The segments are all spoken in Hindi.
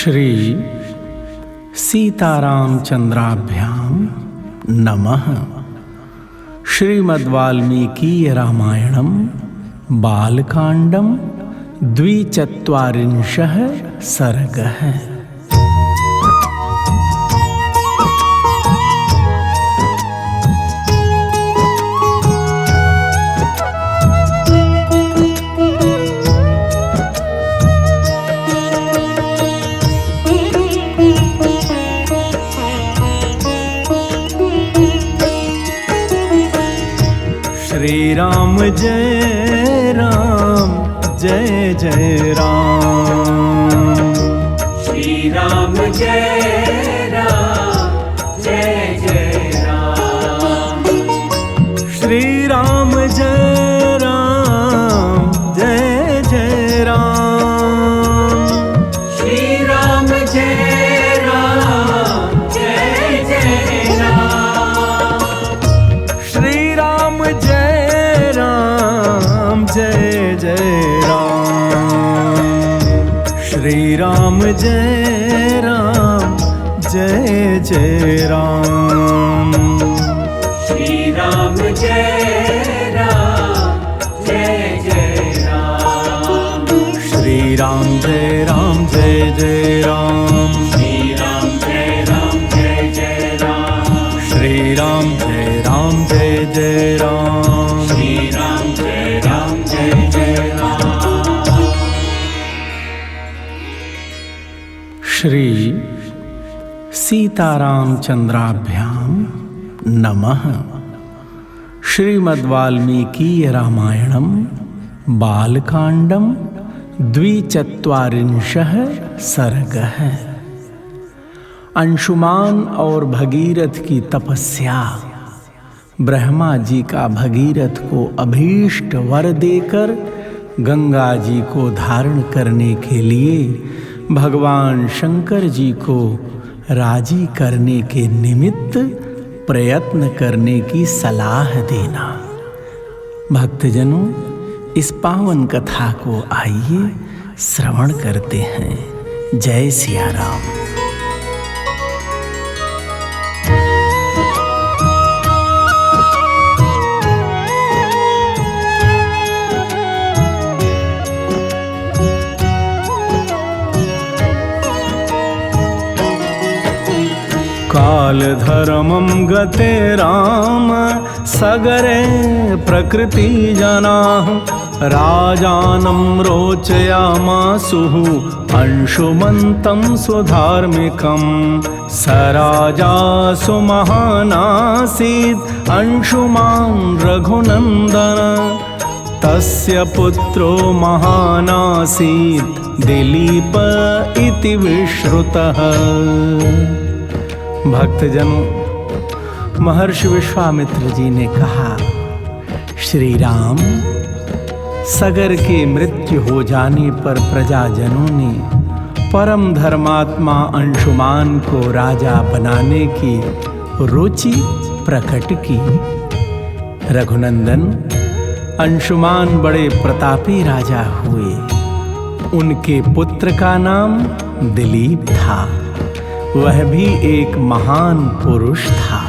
श्री सीतारामचंद्राभ्याम नमः। श्रीमद्वाल्मीकीय रामायणं बालकांडं द्विचत्वारिंशः सर्गः। श्री राम जय राम जय जय राम। श्री राम जय राम जय जय राम। श्री राम जय राम जय जय राम। श्री राम जय राम जय जय राम। श्री राम जय राम जय जय राम। श्री राम जय राम जय जय राम। श्री राम जय राम जय जय राम। श्री राम जय राम जय जय राम। श्री राम जय राम जय जय राम। श्री राम जय राम जय जय राम। श्री राम जय राम जय जय राम। श्री सीतारामचंद्राभ्याम नमः। श्रीमद्वाल्मीकीय रामायणं बालकांडं द्विचत्वारिंशः सर्गः। अंशुमान और भगीरथ की तपस्या। ब्रह्मा जी का भगीरथ को अभीष्ट वर देकर गंगा जी को धारण करने के लिए भगवान शंकर जी को राजी करने के निमित्त प्रयत्न करने की सलाह देना। भक्तजनों, इस पावन कथा को आइए श्रवण करते हैं। जय सिया राम। काल धर्मं गते राम सगरे प्रकृति जनाः। राजानं रोचयामासुः अंशुमन्तं सुधार्मिकं। स राजा सुमहानासीत् अंशुमान् रघुनन्दन। तस्य पुत्रो महानासीत् दिलीप इति विश्रुतः। भक्तजनों, महर्षि विश्वामित्र जी ने कहा, श्री राम, सगर के मृत्यु हो जाने पर प्रजाजनों ने परम धर्मात्मा अंशुमान को राजा बनाने की रुचि प्रकट की। रघुनंदन, अंशुमान बड़े प्रतापी राजा हुए। उनके पुत्र का नाम दिलीप था। वह भी एक महान पुरुष था।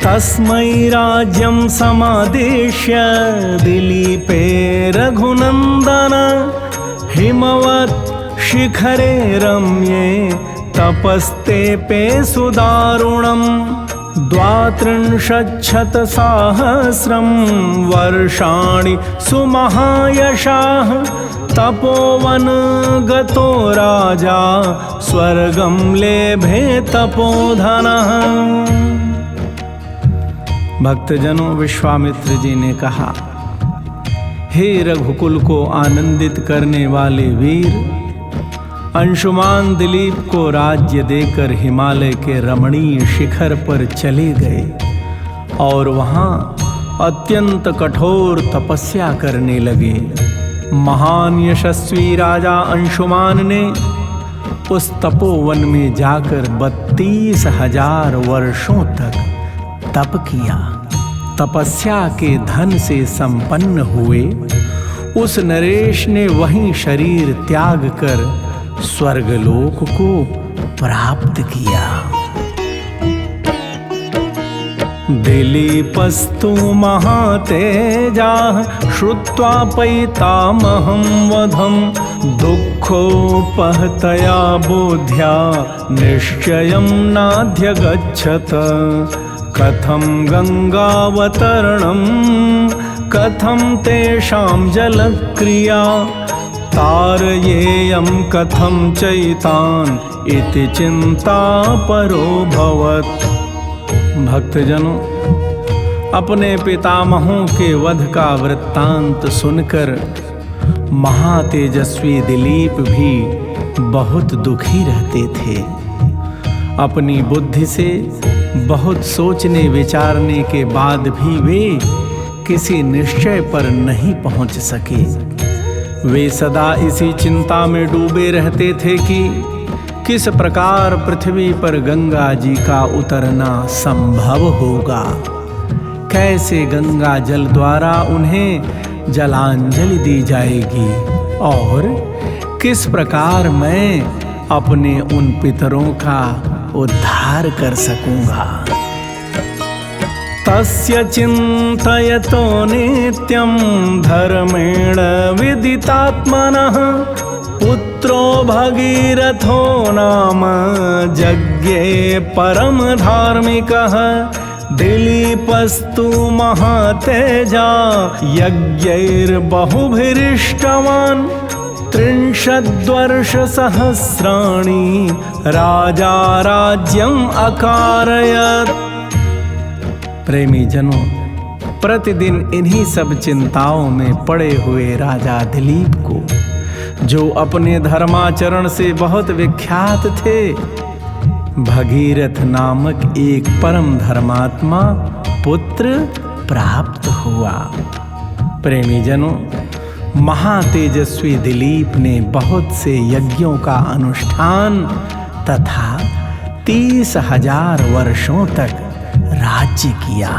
तस्मै राज्यं समादेश्य दिलीपे रघुनन्दन। हिमवत् शिखरे रम्ये तपस्तेपे सुदारुणम्। 32,000 वर्षाणि सुमहायशाः। तपोवन गतो राजा स्वर्गं लेभे तपोधनः। भक्तजनों, विश्वामित्र जी ने कहा, हे रघुकुल को आनंदित करने वाले वीर, अंशुमान दिलीप को राज्य देकर हिमालय के रमणीय शिखर पर चले गए और वहां अत्यंत कठोर तपस्या करने लगे। महान यशस्वी राजा अंशुमान ने उस तपोवन में जाकर 32,000 वर्षों तक तप किया। तपस्या के धन से संपन्न हुए उस नरेश ने वहीं शरीर त्याग कर स्वर्गलोक को प्राप्त किया। दिलीपस्तु महातेजाः श्रुत्वा पैतामहं वधं दुःखोपहतया बुद्ध्या निश्चयं नाध्यगच्छत। कथं गंगावतरणं कथं तेषां जलक्रिया तारयेयं कथं चैतान् इति चिंता परोभवत्। भक्तजनों, अपने पितामहों के वध का वृत्तांत सुनकर महातेजस्वी दिलीप भी बहुत दुखी रहते थे। अपनी बुद्धि से बहुत सोचने विचारने के बाद भी वे किसी निश्चय पर नहीं पहुंच सके। वे सदा इसी चिंता में डूबे रहते थे कि किस प्रकार पृथ्वी पर गंगा जी का उतरना संभव होगा, कैसे गंगा जल द्वारा उन्हें जलांजलि दी जाएगी और किस प्रकार मैं अपने उन पितरों का उद्धार कर सकूंगा। तस्य चिन्तयतो नित्यं धर्मेण विदितात्मनः पुत्रो भगीरथो नाम यज्ञे परम धार्मिकः। दिलीपस्तु महातेजा यज्ञैर्बहुभिरिष्टवान् 30 वर्षसहस्राणि राजा राज्यम् अकारयत्। प्रेमी जनों, प्रतिदिन इन्हीं सब चिंताओं में पड़े हुए राजा दिलीप को, जो अपने धर्माचरण से बहुत विख्यात थे, भगीरथ नामक एक परम धर्मात्मा पुत्र प्राप्त हुआ। प्रेमी जनों, महातेजस्वी दिलीप ने बहुत से यज्ञों का अनुष्ठान तथा 30,000 वर्षों तक राज्य किया।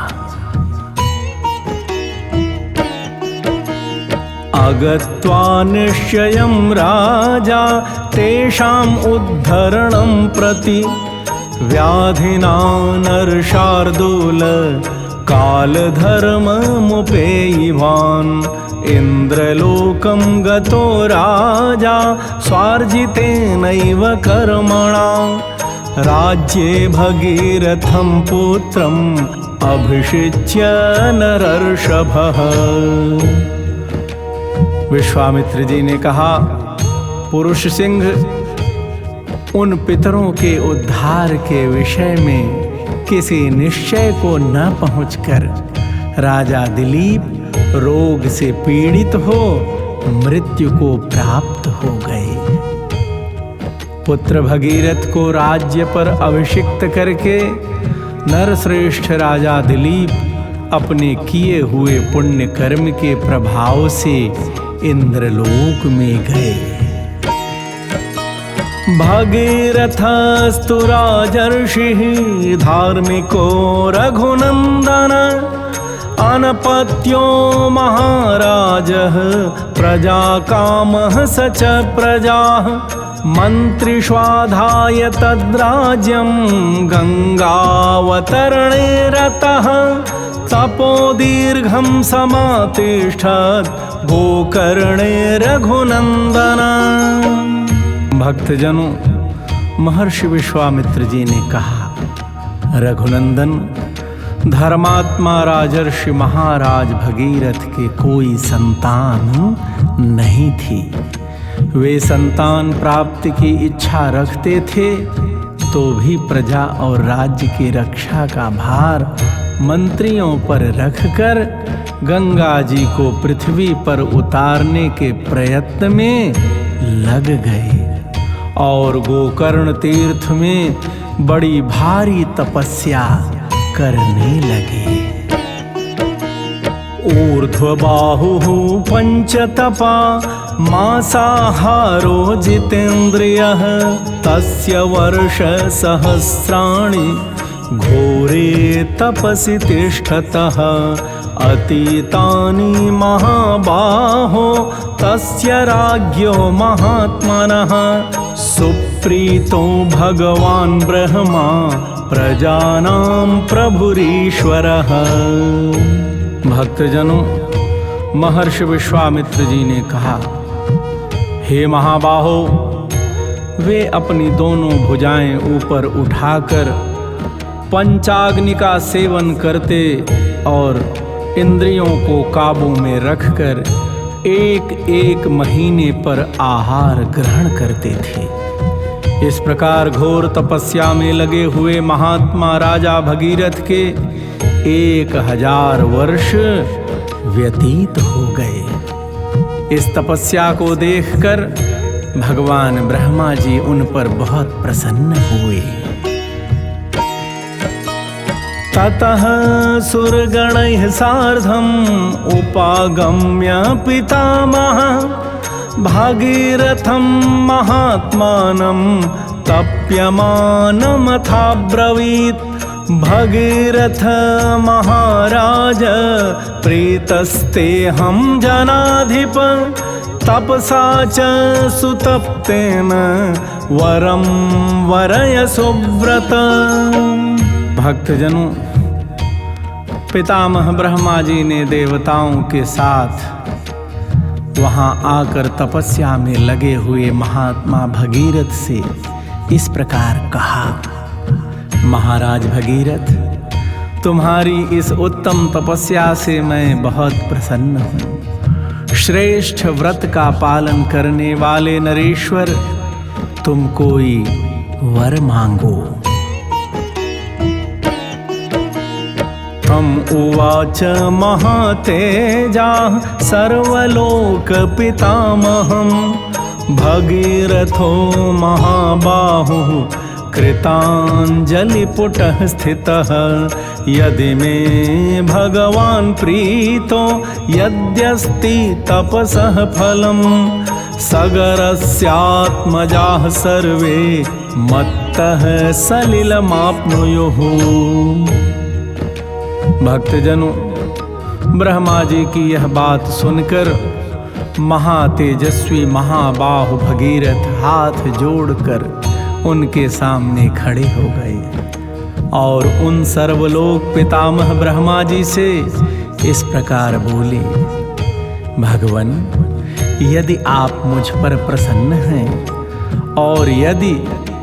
अगत्वा निश्चयं राजा तेषाम् उद्धरणं प्रति व्याधिना नरशार्दूल कालधर्ममुपेयिवान्। इन्द्रलोकं गतो राजा स्वार्जितेनैव कर्मणा राज्ये भगीरथं पुत्रम् अभिषिच्य नरर्षभः। विश्वामित्र जी ने कहा, पुरुष सिंह उन पितरों के उद्धार के विषय में किसी निश्चय को न पहुंचकर राजा दिलीप रोग से पीड़ित हो मृत्यु को प्राप्त हो गए। पुत्र भगीरथ को राज्य पर अभिषिक्त करके नरश्रेष्ठ राजा दिलीप अपने किए हुए पुण्य कर्म के प्रभाव से इंद्रलोक में गए। भगीरथस्तु राजर्षिः धार्मिको रघुनंदन अनपत्यो महाराजः प्रजाकामः स च प्रजाः मन्त्रिष्वाधाय तद्राज्यं गंगावतरणे रतः तपोदीर्घं समातिष्ठत् गोकर्णे रघुनंदन। भक्तजनों, महर्षि विश्वामित्र जी ने कहा, रघुनंदन, धर्मात्मा राजर्षि महाराज भगीरथ के कोई संतान नहीं थी। वे संतान प्राप्ति की इच्छा रखते थे तो भी प्रजा और राज्य की रक्षा का भार मंत्रियों पर रखकर गंगा जी को पृथ्वी पर उतारने के प्रयत्न में लग गए और गोकर्ण तीर्थ में बड़ी भारी तपस्या करने लगे। ऊर्ध्वबाहुः पंचतपा मासाहारो जितेन्द्रियः तस्य वर्षसहस्राणि घोर घोरे तपसि तिष्ठतः अतीतानि महाबाहो तस्य राज्ञो महात्मनः सुप्रीतो भगवान् ब्रह्मा प्रजानां प्रभुरीश्वरः। भक्तजनों, महर्षि विश्वामित्र जी ने कहा, हे महाबाहो, वे अपनी दोनों भुजाएं ऊपर उठाकर पंचाग्नि का सेवन करते और इंद्रियों को काबू में रखकर एक एक महीने पर आहार ग्रहण करते थे। इस प्रकार घोर तपस्या में लगे हुए महात्मा राजा भगीरथ के 1000 वर्ष व्यतीत हो गए। इस तपस्या को देखकर भगवान ब्रह्मा जी उन पर बहुत प्रसन्न हुए। ततः सुरगणैः सार्धम् उपागम्य पितामहः भागीरथं महात्मानं तप्यमानमथाब्रवीत्। भगीरथ महाराज प्रीतस्तेऽहं जनाधिप तपसा च सुतप्तेन वरं वरय सुव्रत। भक्तजनों, पितामह ब्रह्मा जी ने देवताओं के साथ वहां आकर तपस्या में लगे हुए महात्मा भगीरथ से इस प्रकार कहा, महाराज भगीरथ, तुम्हारी इस उत्तम तपस्या से मैं बहुत प्रसन्न हूँ। श्रेष्ठ व्रत का पालन करने वाले नरेश्वर, तुम कोई वर मांगो। तम उवाच महातेजाः सर्वलोक पितामहं भगीरथो महाबाहुः कृताञ्जलिपुटः स्थितः। यदि मे भगवान् प्रीतो यद्यस्ति तपसः फलं सगरस्यात्मजाः सर्वे मत्तः सलिलमाप्नुयुः। भक्तजनों, ब्रह्मा जी की यह बात सुनकर महातेजस्वी महाबाहु भगीरथ हाथ जोड़कर उनके सामने खड़े हो गए और उन सर्वलोक पितामह ब्रह्मा जी से इस प्रकार बोले, भगवन, यदि आप मुझ पर प्रसन्न हैं और यदि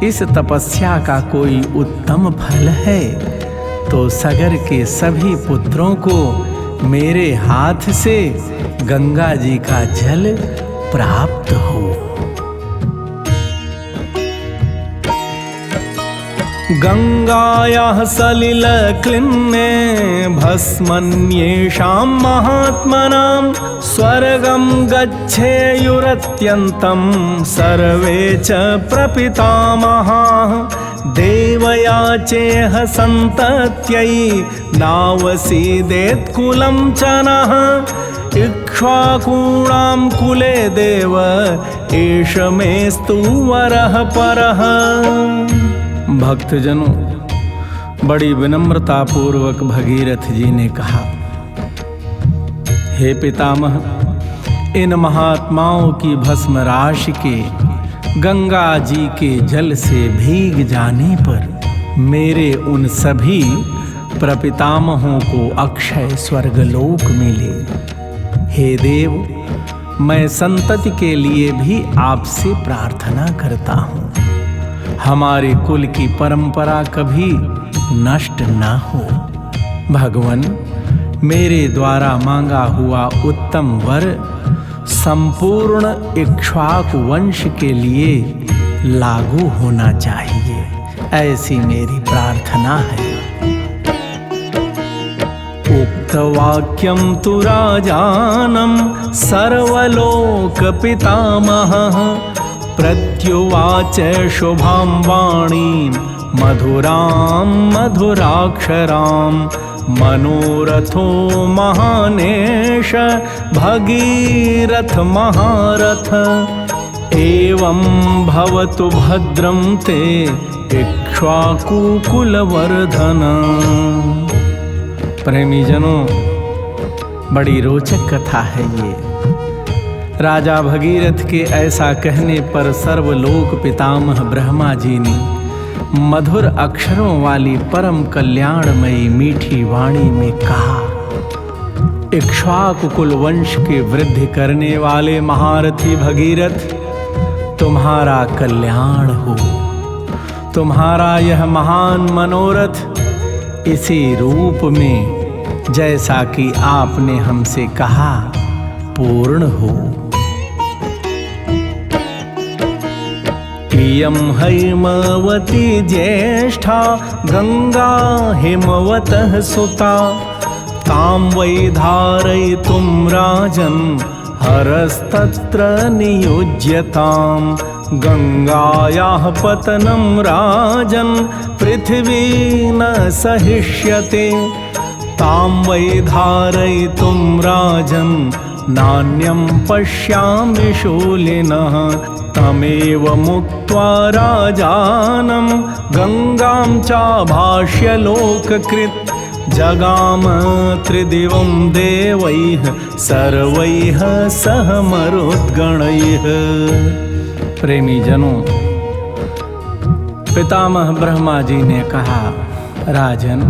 इस तपस्या का कोई उत्तम फल है तो सगर के सभी पुत्रों को मेरे हाथ से गंगा जी का जल प्राप्त हो। गंगायाः सलिलक्लिन्ने भस्मन्येषां महात्मनां स्वर्गं गच्छेयुरत्यन्तं सर्वे च प्रपितामहाः। देवयाचेह सन्तत्यै नावसीदेत् कुलं च नः इक्ष्वाकूणां कुले देव एष मेस्तु वरः परः। भक्तजनों, बड़ी विनम्रता पूर्वक भगीरथ जी ने कहा, हे पितामह, इन महात्माओं की भस्म राशि के गंगा जी के जल से भीग जाने पर मेरे उन सभी प्रपितामहों को अक्षय स्वर्गलोक मिले। हे देव, मैं संतति के लिए भी आपसे प्रार्थना करता हूँ, हमारे कुल की परंपरा कभी नष्ट न हो। भगवन, मेरे द्वारा मांगा हुआ उत्तम वर संपूर्ण इक्ष्वाकु वंश के लिए लागू होना चाहिए, ऐसी मेरी प्रार्थना है। उक्तवाक्यं तु राजानं सर्वलोक पितामहः प्रत्युवाच शुभां वाणीं मधुरां मधुराक्षरां मनोरथो महानेश भगीरथ महारथ। एवं भवतु भद्रं ते इक्ष्वाकुकुलवर्धन। प्रेमी जनों, बड़ी रोचक कथा है ये। राजा भगीरथ के ऐसा कहने पर सर्वलोक पितामह ब्रह्मा जी ने मधुर अक्षरों वाली परम कल्याणमयी मीठी वाणी में कहा, इक्ष्वाकु कुल वंश की वृद्धि करने वाले महारथी भगीरथ, तुम्हारा कल्याण हो। तुम्हारा यह महान मनोरथ इसी रूप में, जैसा कि आपने हमसे कहा, पूर्ण हो। इयं हैमवती ज्येष्ठा गंगा हिमवतः सुता, तां वै धारयितुं राजन् हरस्तत्र नियुज्यताम्। गंगायाः पतनं राजन् पृथिवी न सहिष्यते, तां वै धारयितुं राजन् नान्यं पश्यामि शूलिनः। तमेव मुक्त्वा राजानं गंगां चाभाष्य लोककृत्, जगाम त्रिदिवं देवैः सर्वैः सह मरुद्गणैः। प्रेमी जनों, पितामह ब्रह्मा जी ने कहा, राजन,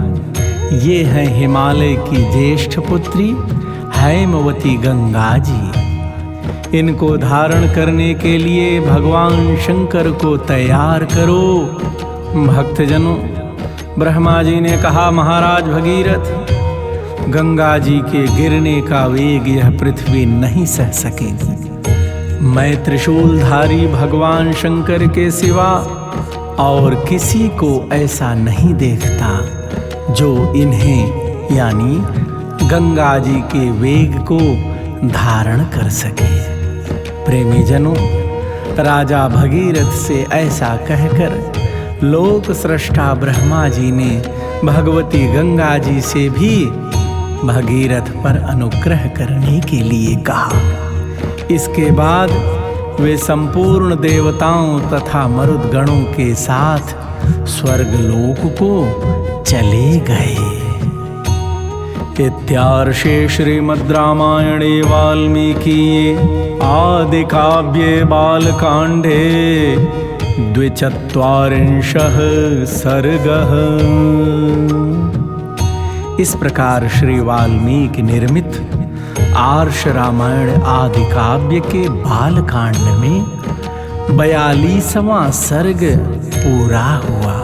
ये हैं हिमालय की ज्येष्ठ पुत्री हैमवती गंगा जी। इनको धारण करने के लिए भगवान शंकर को तैयार करो। भक्तजनों, ब्रह्मा जी ने कहा, महाराज भगीरथ, गंगा जी के गिरने का वेग यह पृथ्वी नहीं सह सकेगी। मैं त्रिशूलधारी भगवान शंकर के सिवा और किसी को ऐसा नहीं देखता जो इन्हें यानी गंगा जी के वेग को धारण कर सके। प्रेमी जनों, राजा भगीरथ से ऐसा कहकर लोक सृष्टा ब्रह्मा जी ने भगवती गंगा जी से भी भगीरथ पर अनुग्रह करने के लिए कहा। इसके बाद वे संपूर्ण देवताओं तथा मरुदगणों के साथ स्वर्गलोक को चले गए। इत्यार्षे श्रीमद् रामायणे वाल्मीकिये आदि काव्ये बालकांडे 42 सर्गः। इस प्रकार श्री वाल्मीकि निर्मित आर्ष रामायण आदि काव्य के बालकांड में 42वां सर्ग पूरा हुआ।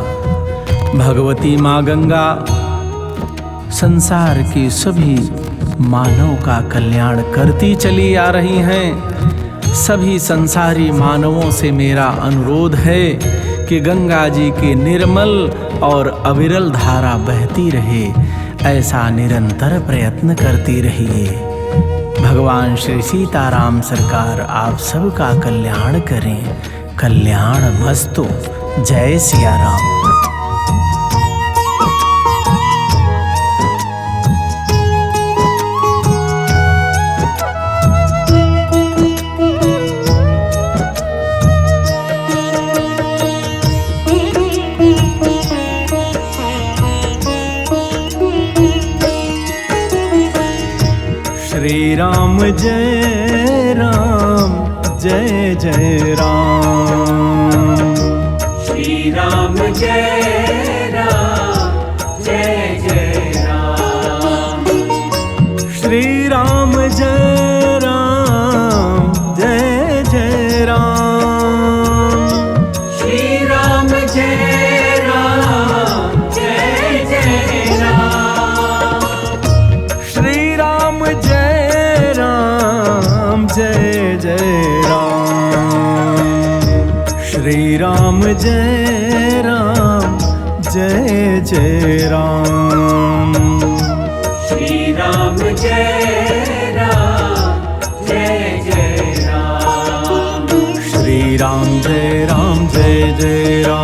भगवती माँ गंगा संसार के सभी मानव का कल्याण करती चली आ रही हैं। सभी संसारी मानवों से मेरा अनुरोध है कि गंगा जी के निर्मल और अविरल धारा बहती रहे, ऐसा निरंतर प्रयत्न करती रहिए। भगवान श्री सीताराम सरकार आप सबका कल्याण करें। कल्याण मस्तु। जय सिया राम। श्री राम जय राम, जय जय राम। श्री राम जय राम, जय जय राम। श्री राम जय राम, जय जय राम। श्री राम जय राम, जय जय राम। श्री राम जय राम, जय जय राम। श्री राम जय राम, जय जय राम। श्री राम जय राम, जय जय राम। श्री राम जय राम, जय जय राम।